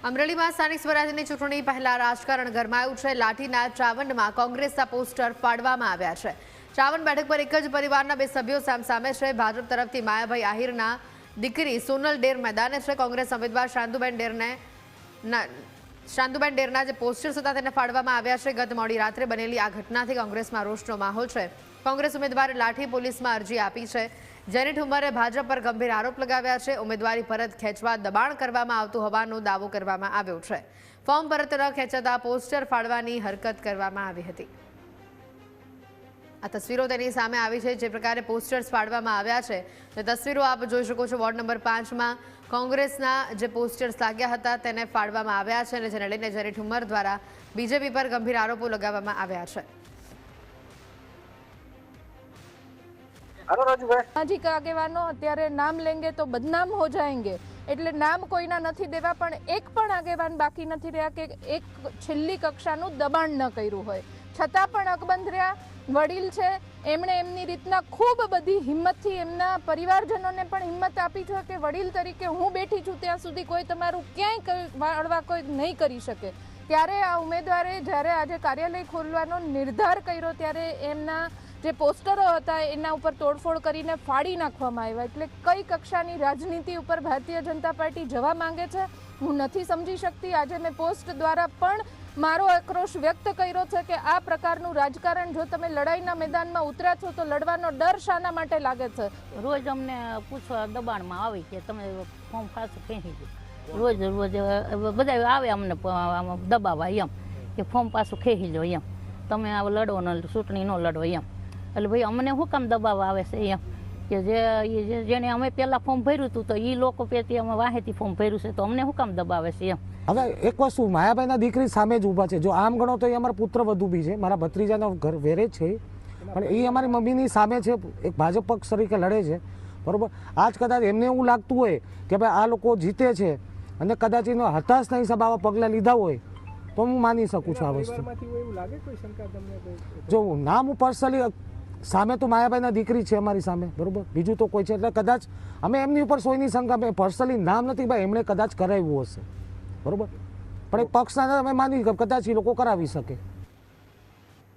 અમરેલીમાં સ્થાનિક સ્વરાજ્યની ચૂંટણી પહેલા રાજકારણ ગરમાયું છે। લાઠીના ચાવંડમાં કોંગ્રેસના પોસ્ટર ફાડવામાં આવ્યા છે। ચાવંડ બેઠક પર એક જ પરિવારના બે સભ્યો સામસામે છે। ભાજપ તરફથી માયાભાઈ આહિરના દીકરી સોનલ ડેર મેદાને છે। કોંગ્રેસ ઉમેદવાર શાંતુબેન ડેરના જે પોસ્ટર્સ હતા તેને ફાડવામાં આવ્યા છે। ગત મોડી રાત્રે બનેલી આ ઘટનાથી કોંગ્રેસમાં રોષનો માહોલ છે। કોંગ્રેસ ઉમેદવારે લાઠી પોલીસમાં અરજી આપી છે। જેની ઠુમ્મરે ભાજપ પર ગંભીર આરોપ લગાવ્યા છે। ઉમેદવારી પરત ખેંચવા દબાણ કરવામાં આવતું હોવાનો દાવો કરવામાં આવ્યો છે। ફોર્મ પરત ન ખેંચાતા પોસ્ટર ફાડવાની હરકત કરવામાં આવી હતી। આ તસવીરો તેની સામે આવી છે। જે પ્રકારે પોસ્ટર્સ ફાડવામાં આવ્યા છે તે તસવીરો આપ જોઈ શકો છો। વોર્ડ નંબર 5માં કોંગ્રેસના જે પોસ્ટર્સ લાગ્યા હતા તેને ફાડવામાં આવ્યા છે અને જેને લઈને જેની ઠુમ્મર દ્વારા બીજેપી પર ગંભીર આરોપો લગાવવામાં આવ્યા છે। સામાજિક આગેવાનો અત્યારે નામ લેંગે તો બદનામ હો જાયંગે, એટલે નામ કોઈના નથી દેવા, પણ એક પણ આગેવાન બાકી નથી રહ્યા કે એક છેલ્લી કક્ષાનું દબાણ ન કર્યું હોય, છતાં પણ અકબંધ રહ્યા। વડીલ છે, એમણે એમની રીતના ખૂબ બધી હિંમતથી એમના પરિવારજનોને પણ હિંમત આપી છે કે વડીલ તરીકે હું બેઠી છું ત્યાં સુધી કોઈ તમારું ક્યાંય વાળવા કોઈ નહીં કરી શકે। ત્યારે આ ઉમેદવારે જ્યારે આજે કાર્યાલય ખોલવાનો નિર્ધાર કર્યો ત્યારે એમના જે પોસ્ટરો હતા એના ઉપર તોડફોડ કરીને ફાડી નાખવામાં આવ્યા। એટલે કઈ કક્ષાની રાજનીતિ ઉપર ભારતીય જનતા પાર્ટી જવા માંગે છે હું નથી સમજી શકતી। આજે મેં પોસ્ટ દ્વારા પણ મારો આક્રોશ વ્યક્ત કર્યો છે કે આ પ્રકારનું રાજકારણ જો તમે લડાઈના મેદાનમાં ઉતર્યા છો તો લડવાનો ડર શાના માટે લાગે છે? રોજ અમને પૂછવા દબાણમાં આવી કે તમે ફોર્મ પાછું ખેંચી દો, રોજ બધા આવે અમને દબાવવા એમ કે ફોર્મ પાછું ખેંચી લો, એમ તમે આ લડો ન ચૂંટણી ન લડો એમ। એટલે ભાઈ અમને શું કામ દબાવવા આવે છે એમ કે જેને અમે પહેલાં ફોર્મ ભર્યું હતું તો એ લોકો પેથી અમે વાહેથી ફોર્મ ભર્યું છે તો અમને શું કામ દબાવે છે એમ। હવે એક વસ્તુ, માયાભાઈના દીકરી સામે જ ઊભા છે। જો આમ ગણો તો એ અમારા પુત્ર વધુ બી છે, મારા ભત્રીજાનો ઘર વેરે છે, પણ એ અમારી મમ્મીની સામે છે, એક ભાજપ પક્ષ તરીકે લડે છે, બરાબર। આજ કદાચ એમને એવું લાગતું હોય કે ભાઈ આ લોકો જીતે છે અને કદાચ એનો હતાશના હિસાબે આવા પગલાં લીધા હોય તો હું માની શકું છું આ વસ્તુ। જો નામ હું પર્સનલી સામે તો માયાભાઈના દીકરી છે અમારી સામે, બરાબર, બીજું તો કોઈ છે, એટલે કદાચ અમે એમની ઉપર સોયની શંકા, મેં પર્સનલી નામ નથી ભાઈ એમણે કદાચ કરાવ્યું હશે, બરાબર, પણ એક પક્ષના અમે માની કદાચ એ લોકો કરાવી શકે।